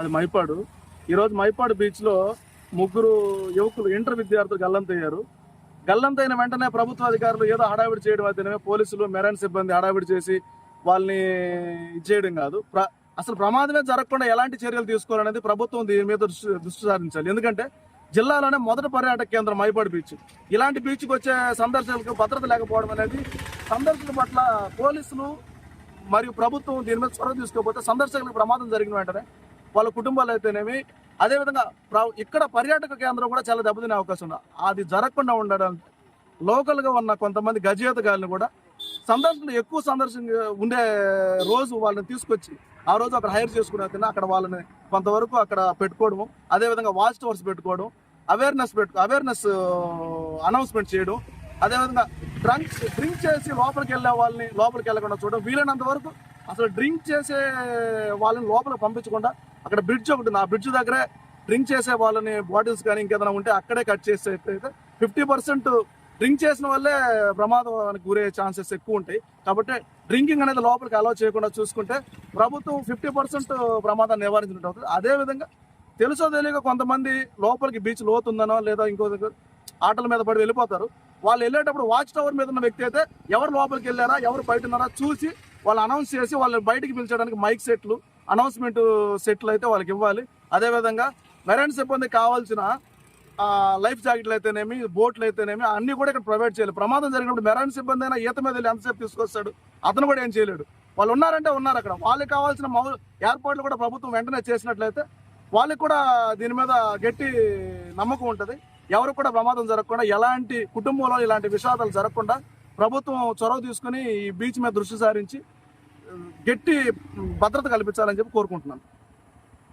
అది మైపాడు. ఈరోజు మైపాడు బీచ్లో ముగ్గురు యువకులు ఇంటర్ విద్యార్థులు గల్లంతయ్యారు. గల్లంతైన వెంటనే ప్రభుత్వ అధికారులు ఏదో హడావిడి చేయడం అయితేనే పోలీసులు మెరైన్ సిబ్బంది హడావిడి చేసి వాళ్ళని ఇచ్చేయడం కాదు. అసలు ప్రమాదమే జరగకుండా ఎలాంటి చర్యలు తీసుకోవాలనేది ప్రభుత్వం దీని మీద దృష్టి సారించాలి. ఎందుకంటే జిల్లాలోనే మొదటి పర్యాటక కేంద్రం మైపాడు బీచ్. ఇలాంటి బీచ్కి వచ్చే సందర్శకులకు భద్రత లేకపోవడం అనేది సందర్శకుల పట్ల పోలీసులు మరియు ప్రభుత్వం దీని మీద చొరవ తీసుకోకపోతే సందర్శకులకు ప్రమాదం జరిగిన వెంటనే వాళ్ళ కుటుంబాలు అయితేనేమి, అదేవిధంగా ఇక్కడ పర్యాటక కేంద్రం కూడా చాలా దెబ్బతినే అవకాశం ఉంది. అది జరగకుండా ఉండడానికి లోకల్గా ఉన్న కొంతమంది గజేతగాళ్ళని కూడా సందర్శకులు ఎక్కువ సందర్శన ఉండే రోజు వాళ్ళని తీసుకొచ్చి ఆ రోజు అక్కడ హైర్ చేసుకుని అక్కడ వాళ్ళని కొంతవరకు అక్కడ పెట్టుకోవడము, అదేవిధంగా వాచ్ టవర్స్ పెట్టుకోవడం, అవేర్నెస్ అనౌన్స్మెంట్ చేయడం, అదేవిధంగా డ్రింక్ చేసి లోపలికి వెళ్ళే వాళ్ళని లోపలికి వెళ్ళకుండా చూడడం, వీలైనంత వరకు అసలు డ్రింక్ చేసే వాళ్ళని లోపలికి పంపించకుండా అక్కడ బ్రిడ్జ్ ఒకటి ఉంది, ఆ బ్రిడ్జ్ దగ్గరే డ్రింక్ చేసే వాళ్ళని బాటిల్స్ కానీ ఇంకేదైనా ఉంటే అక్కడే కట్ చేసే అయితే 50% డ్రింక్ చేసిన వల్లే ప్రమాదానికి గురయ్యే ఛాన్సెస్ ఎక్కువ ఉంటాయి. కాబట్టి డ్రింకింగ్ అనేది లోపలికి అలౌ చేయకుండా చూసుకుంటే ప్రభుత్వం 50% ప్రమాదాన్ని నివారించినట్టు అవుతుంది. అదేవిధంగా తెలుసో తెలియక కొంతమంది లోపలికి బీచ్ లోతుందనో లేదా ఇంకో ఆటల మీద పడి వెళ్ళిపోతారు. వాళ్ళు వెళ్ళేటప్పుడు వాచ్ టవర్ మీద ఉన్న వ్యక్తి అయితే ఎవరు లోపలికి వెళ్ళారా ఎవరు బయట ఉన్నారా చూసి వాళ్ళు అనౌన్స్ చేసి వాళ్ళని బయటికి పిలిచడానికి మైక్ సెట్లు, అనౌన్స్మెంట్ సెట్లు అయితే వాళ్ళకి ఇవ్వాలి. అదేవిధంగా మెరైన్ సిబ్బంది కావాల్సిన లైఫ్ జాకెట్లు అయితేనేమి, బోట్లు అయితేనేమి అన్ని కూడా ఇక్కడ ప్రొవైడ్ చేయాలి. ప్రమాదం జరిగినప్పుడు మెరైన్ సిబ్బంది అయినా ఈత మీద వెళ్ళి ఎంతసేపు తీసుకొస్తాడు, అతను కూడా ఏం చేయలేడు. వాళ్ళు ఉన్నారంటే ఉన్నారు. అక్కడ వాళ్ళకి కావాల్సిన ఏర్పాట్లు కూడా ప్రభుత్వం వెంటనే చేసినట్లయితే వాళ్ళకి కూడా దీని మీద గట్టి నమ్మకం ఉంటుంది. ఎవరు కూడా ప్రమాదం జరగకుండా, ఎలాంటి కుటుంబంలో ఇలాంటి విషాదాలు జరగకుండా ప్రభుత్వం చొరవ తీసుకుని ఈ బీచ్ మీద దృష్టి సారించి గట్టి భద్రత కల్పించాలని చెప్పి కోరుకుంటున్నాను.